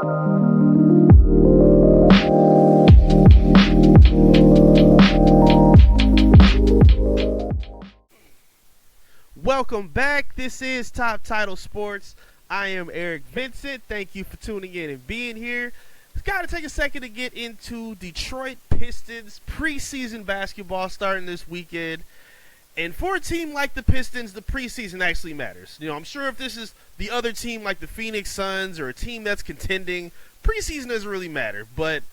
Welcome back. This is Top Title Sports. I am Eric Vincent. Thank you for tuning in and being here. Got to take a second to get into Detroit Pistons preseason basketball starting this weekend. And for a team like the Pistons, the preseason actually matters. You know, I'm sure if this is the other team like the Phoenix Suns or a team that's contending, preseason doesn't really matter. But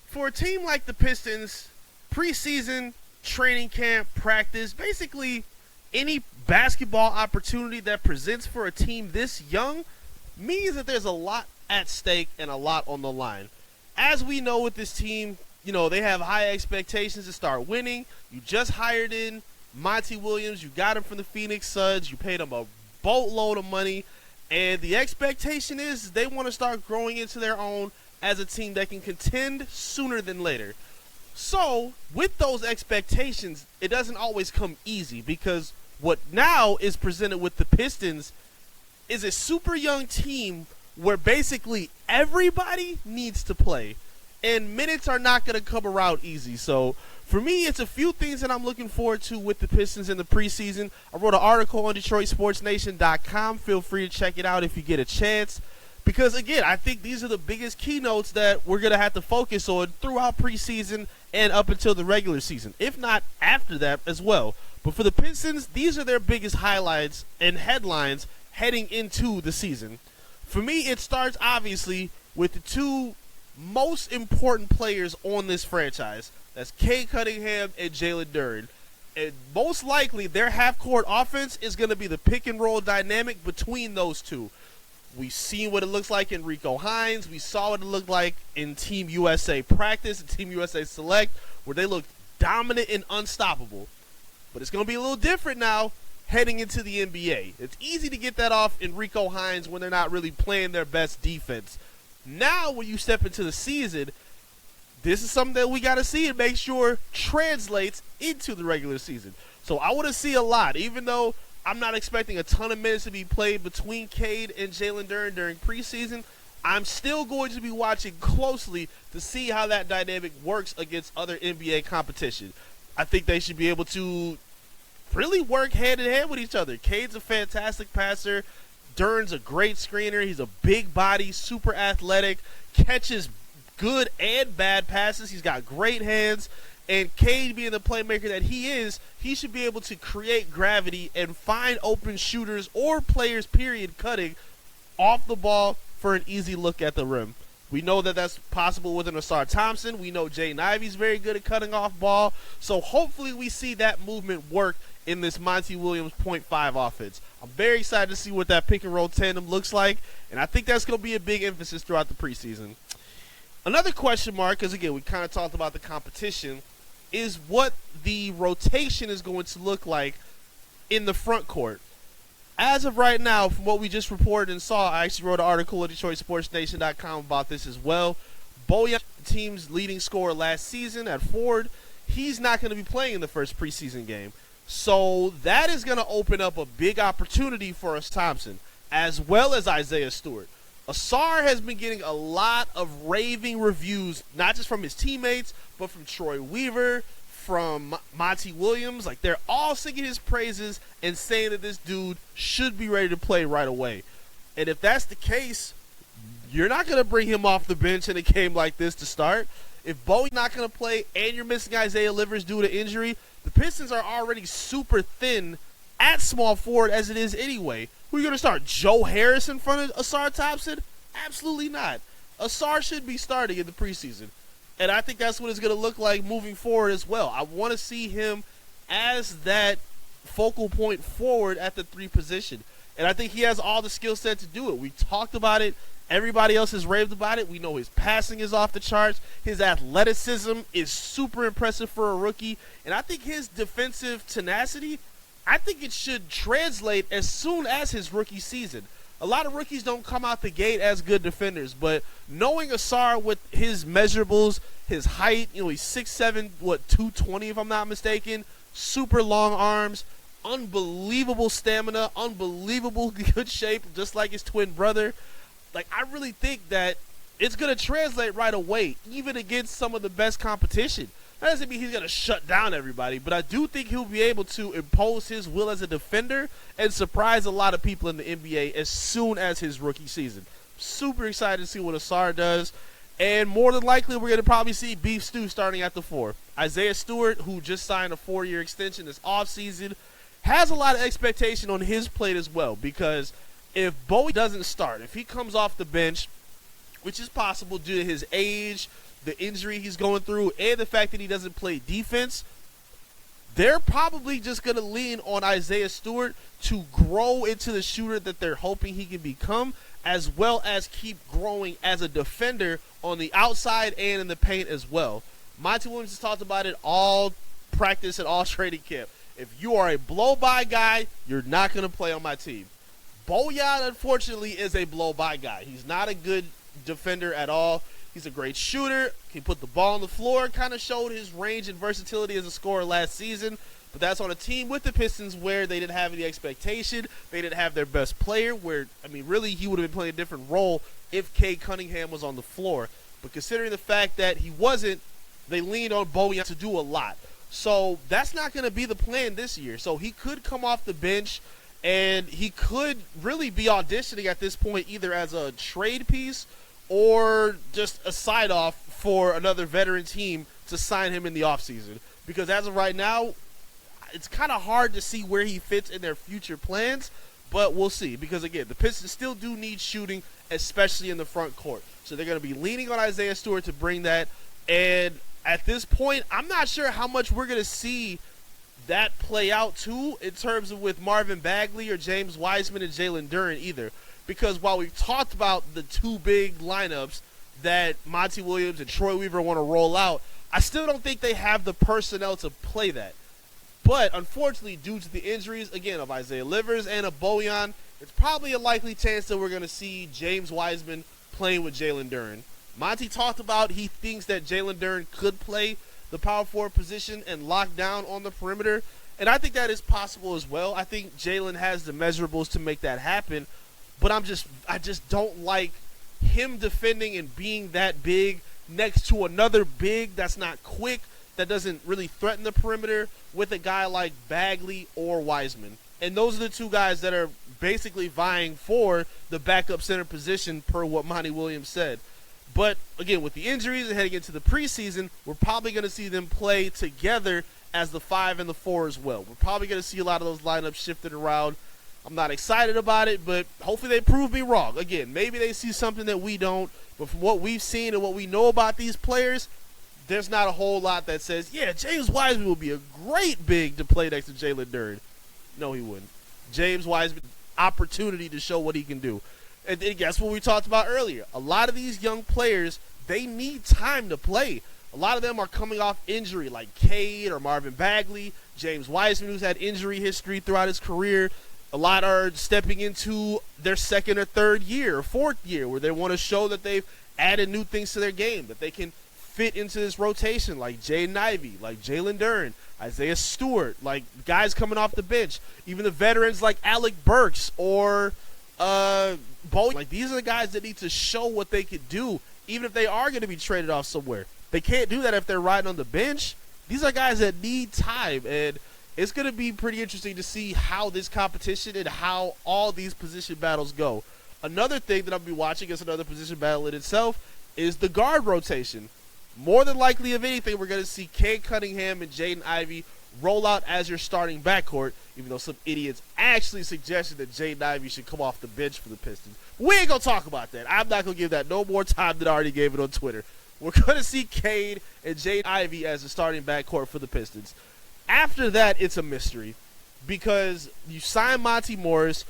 for a team like the Pistons, preseason, training camp, practice, basically any basketball opportunity that presents for a team this young means that there's a lot at stake and a lot on the line. As we know with this team, you know, they have high expectations to start winning. You just hired in Monty Williams. You got him from the Phoenix Suns. You paid him a boatload of money. And the expectation is they want to start growing into their own as a team that can contend sooner than later. So, with those expectations, it doesn't always come easy because what now is presented with the Pistons is a super young team where basically everybody needs to play. And minutes are not going to come around easy. So, for me, it's a few things that I'm looking forward to with the Pistons in the preseason. I wrote an article on DetroitSportsNation.com. Feel free to check it out if you get a chance. Because, again, I think these are the biggest keynotes that we're going to have to focus on throughout preseason and up until the regular season, if not after that as well. But for the Pistons, these are their biggest highlights and headlines heading into the season. For me, it starts, obviously, with the two most important players on this franchise. That's Cade Cunningham and Jalen Duren. And most likely, their half-court offense is going to be the pick-and-roll dynamic between those two. We've seen what it looks like in Rico Hines. We saw what it looked like in Team USA practice and Team USA Select, where they looked dominant and unstoppable. But it's going to be a little different now heading into the NBA. It's easy to get that off in Rico Hines when they're not really playing their best defense. Now, when you step into the season, this is something that we got to see and make sure translates into the regular season. So I want to see a lot, even though I'm not expecting a ton of minutes to be played between Cade and Jalen Duren during preseason. I'm still going to be watching closely to see how that dynamic works against other NBA competition. I think they should be able to really work hand-in-hand with each other. Cade's a fantastic passer. Duren's a great screener. He's a big body, super athletic, catches good and bad passes. He's got great hands. And Cade, being the playmaker that he is, he should be able to create gravity and find open shooters or players, period, cutting off the ball for an easy look at the rim. We know that that's possible with an Ausar Thompson. We know Jaden Ivey's very good at cutting off ball. So hopefully we see that movement work in this Monty Williams .5 offense. I'm very excited to see what that pick-and-roll tandem looks like, and I think that's going to be a big emphasis throughout the preseason. Another question mark, because, again, we kind of talked about the competition, is what the rotation is going to look like in the front court. As of right now, from what we just reported and saw, I actually wrote an article at DetroitSportsNation.com about this as well. Bojan, the team's leading scorer last season at forward, he's not going to be playing in the first preseason game. So that is going to open up a big opportunity for us Thompson, as well as Isaiah Stewart. Ausar has been getting a lot of raving reviews, not just from his teammates, but from Troy Weaver, from Monty Williams. Like, they're all singing his praises and saying that this dude should be ready to play right away. And if that's the case, you're not going to bring him off the bench in a game like this to start. If Bowie's not going to play and you're missing Isaiah Livers due to injury, the Pistons are already super thin at small forward as it is anyway. Who are you going to start? Joe Harris in front of Ausar Thompson? Absolutely not. Ausar should be starting in the preseason. And I think that's what it's going to look like moving forward as well. I want to see him as that focal point forward at the 3 position. And I think he has all the skill set to do it. We talked about it. Everybody else has raved about it. We know his passing is off the charts. His athleticism is super impressive for a rookie. And I think his defensive tenacity, I think it should translate as soon as his rookie season. A lot of rookies don't come out the gate as good defenders, but knowing Ausar with his measurables, his height, he's 6'7", 220 if I'm not mistaken, super long arms, unbelievable stamina, unbelievable good shape, just like his twin brother. Like, I really think that it's going to translate right away, even against some of the best competition. That doesn't mean he's going to shut down everybody, but I do think he'll be able to impose his will as a defender and surprise a lot of people in the NBA as soon as his rookie season. Super excited to see what Asar does, and more than likely we're going to probably see Beef Stew starting at the 4. Isaiah Stewart, who just signed a 4-year extension this offseason, has a lot of expectation on his plate as well, because if Bowie doesn't start, if he comes off the bench, which is possible due to his age, the injury he's going through, and the fact that he doesn't play defense, they're probably just going to lean on Isaiah Stewart to grow into the shooter that they're hoping he can become, as well as keep growing as a defender on the outside and in the paint as well. Monty Williams has talked about it all practice and all training camp. If you are a blow-by guy, you're not going to play on my team. Bojan, unfortunately, is a blow-by guy. He's not a good defender at all. He's a great shooter. He put the ball on the floor, kind of showed his range and versatility as a scorer last season. But that's on a team with the Pistons where they didn't have any expectation. They didn't have their best player where, really he would have been playing a different role if Cade Cunningham was on the floor. But considering the fact that he wasn't, they leaned on Bojan to do a lot. So that's not going to be the plan this year. So he could come off the bench and he could really be auditioning at this point either as a trade piece or just a side-off for another veteran team to sign him in the offseason. Because as of right now, it's kind of hard to see where he fits in their future plans, but we'll see. Because, again, the Pistons still do need shooting, especially in the front court. So they're going to be leaning on Isaiah Stewart to bring that. And at this point, I'm not sure how much we're going to see that play out, too, in terms of with Marvin Bagley or James Wiseman and Jalen Duren either. Because while we've talked about the two big lineups that Monty Williams and Troy Weaver want to roll out, I still don't think they have the personnel to play that. But unfortunately, due to the injuries, again, of Isaiah Livers and of Bojan, it's probably a likely chance that we're going to see James Wiseman playing with Jalen Duren. Monty talked about he thinks that Jalen Duren could play the power forward position and lock down on the perimeter. And I think that is possible as well. I think Jalen has the measurables to make that happen. But I just don't like him defending and being that big next to another big that's not quick, that doesn't really threaten the perimeter with a guy like Bagley or Wiseman. And those are the two guys that are basically vying for the backup center position per what Monty Williams said. But, again, with the injuries and heading into the preseason, we're probably going to see them play together as the 5 and the 4 as well. We're probably going to see a lot of those lineups shifted around. I'm not excited about it, but hopefully they prove me wrong. Again, maybe they see something that we don't, but from what we've seen and what we know about these players, there's not a whole lot that says, yeah, James Wiseman will be a great big to play next to Jalen Duren. No, he wouldn't. James Wiseman, opportunity to show what he can do. And guess what we talked about earlier? A lot of these young players, they need time to play. A lot of them are coming off injury, like Cade or Marvin Bagley, James Wiseman, who's had injury history throughout his career. A lot are stepping into their second or third year or fourth year where they want to show that they've added new things to their game, that they can fit into this rotation like Jaden Ivey, like Jalen Duren, Isaiah Stewart, like guys coming off the bench, even the veterans like Alec Burks or Bo. Like these are the guys that need to show what they could do, even if they are going to be traded off somewhere. They can't do that if they're riding on the bench. These are guys that need time, and it's going to be pretty interesting to see how this competition and how all these position battles go. Another thing that I'll be watching as another position battle in itself is the guard rotation. More than likely, if anything, we're going to see Cade Cunningham and Jaden Ivey roll out as your starting backcourt, even though some idiots actually suggested that Jaden Ivey should come off the bench for the Pistons. We ain't going to talk about that. I'm not going to give that no more time than I already gave it on Twitter. We're going to see Cade and Jaden Ivey as the starting backcourt for the Pistons. After that, it's a mystery because you sign Monty Morris.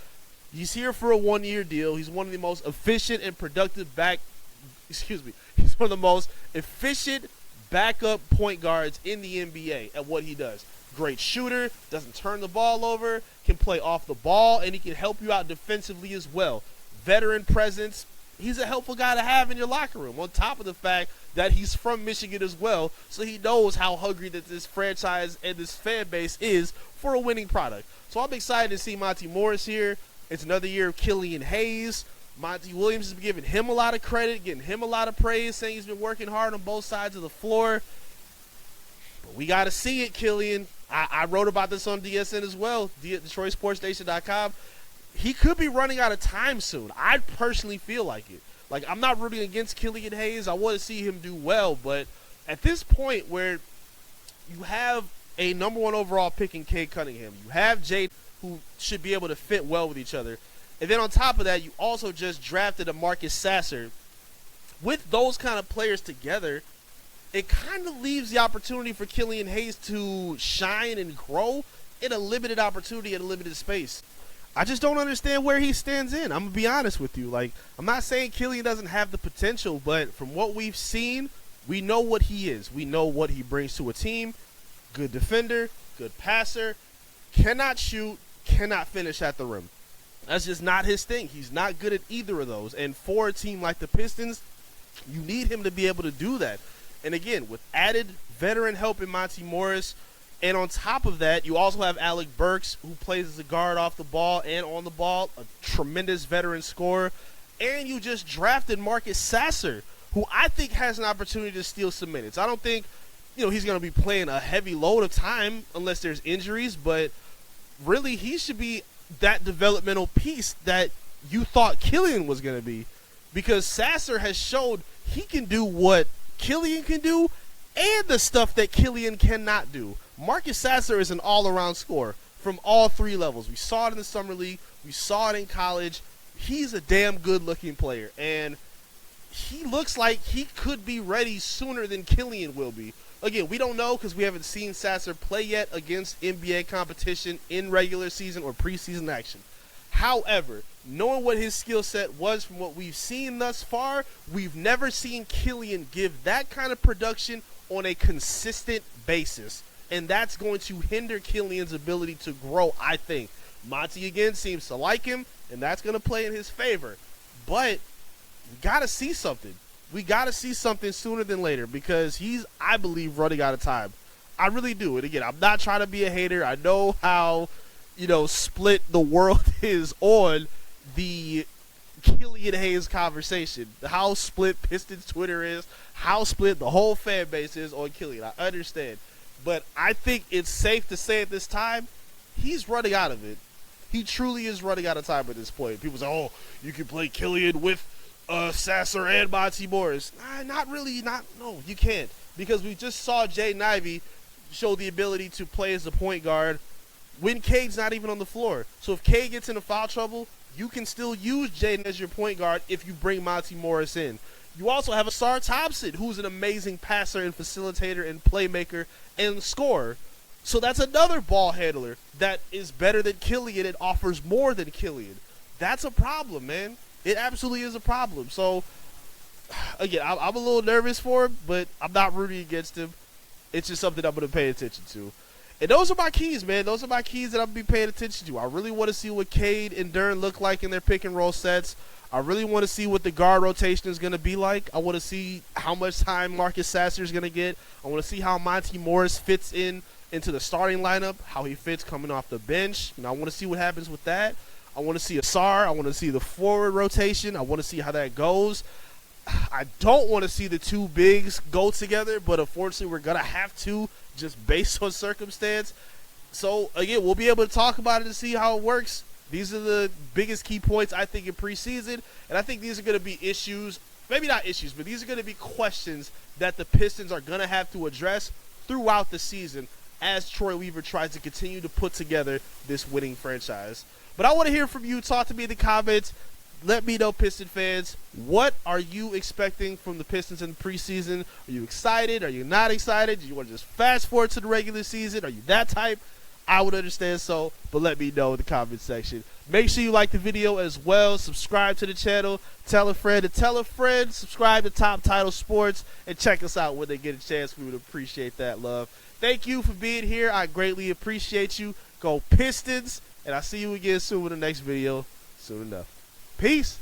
He's here for a one-year deal. He's one of the most efficient and productive He's one of the most efficient backup point guards in the NBA at what he does. Great shooter, doesn't turn the ball over, can play off the ball, and he can help you out defensively as well. Veteran presence. He's a helpful guy to have in your locker room, on top of the fact that he's from Michigan as well, so he knows how hungry that this franchise and this fan base is for a winning product. So I'm excited to see Monty Morris here. It's another year of Killian Hayes. Monty Williams has been giving him a lot of credit, getting him a lot of praise, saying he's been working hard on both sides of the floor. But we got to see it, Killian. I wrote about this on DSN as well, DetroitSportsStation.com. He could be running out of time soon. I personally feel like it. Like, I'm not rooting against Killian Hayes. I want to see him do well. But at this point where you have a number 1 overall pick in Cade Cunningham, you have Jade, who should be able to fit well with each other. And then on top of that, you also just drafted a Marcus Sasser. With those kind of players together, it kind of leaves the opportunity for Killian Hayes to shine and grow in a limited opportunity at a limited space. I just don't understand where he stands in. I'm going to be honest with you. Like, I'm not saying Killian doesn't have the potential, but from what we've seen, we know what he is. We know what he brings to a team. Good defender, good passer, cannot shoot, cannot finish at the rim. That's just not his thing. He's not good at either of those. And for a team like the Pistons, you need him to be able to do that. And again, with added veteran help in Monty Morris, and on top of that, you also have Alec Burks, who plays as a guard off the ball and on the ball, a tremendous veteran scorer. And you just drafted Marcus Sasser, who I think has an opportunity to steal some minutes. I don't think, he's going to be playing a heavy load of time unless there's injuries, but really he should be that developmental piece that you thought Killian was going to be, because Sasser has showed he can do what Killian can do and the stuff that Killian cannot do. Marcus Sasser is an all-around scorer from all 3 levels. We saw it in the summer league. We saw it in college. He's a damn good-looking player, and he looks like he could be ready sooner than Killian will be. Again, we don't know because we haven't seen Sasser play yet against NBA competition in regular season or preseason action. However, knowing what his skill set was from what we've seen thus far, we've never seen Killian give that kind of production on a consistent basis. And that's going to hinder Killian's ability to grow, I think. Monty, again, seems to like him, and that's going to play in his favor. But we got to see something. We got to see something sooner than later because he's, I believe, running out of time. I really do. And again, I'm not trying to be a hater. I know how, split the world is on the Killian Hayes conversation. How split Pistons Twitter is, how split the whole fan base is on Killian. I understand. But I think it's safe to say at this time, he's running out of it. He truly is running out of time at this point. People say, oh, you can play Killian with Sasser and Monty Morris. Not really. No, you can't. Because we just saw Jaden Ivey show the ability to play as a point guard when Cade's not even on the floor. So if Cade gets into foul trouble, you can still use Jaden as your point guard if you bring Monty Morris in. You also have Asar Thompson, who's an amazing passer and facilitator and playmaker and scorer. So that's another ball handler that is better than Killian and offers more than Killian. That's a problem, man. It absolutely is a problem. So, again, I'm a little nervous for him, but I'm not rooting against him. It's just something I'm going to pay attention to. And those are my keys, man. Those are my keys that I'm going to be paying attention to. I really want to see what Cade and Dern look like in their pick and roll sets. I really want to see what the guard rotation is going to be like. I want to see how much time Marcus Sasser is going to get. I want to see how Monty Morris fits into the starting lineup, how he fits coming off the bench. I want to see what happens with that. I want to see Asar. I want to see the forward rotation. I want to see how that goes. I don't want to see the two bigs go together, but unfortunately we're going to have to just based on circumstance. So, again, we'll be able to talk about it and see how it works. These are the biggest key points, I think, in preseason, and I think these are going to be issues, maybe not issues, but these are going to be questions that the Pistons are going to have to address throughout the season as Troy Weaver tries to continue to put together this winning franchise. But I want to hear from you. Talk to me in the comments. Let me know, Piston fans, what are you expecting from the Pistons in the preseason? Are you excited? Are you not excited? Do you want to just fast forward to the regular season? Are you that type? I would understand so, but let me know in the comment section. Make sure you like the video as well. Subscribe to the channel. Tell a friend to tell a friend. Subscribe to Top Title Sports and check us out when they get a chance. We would appreciate that, love. Thank you for being here. I greatly appreciate you. Go Pistons, and I'll see you again soon in the next video soon enough. Peace.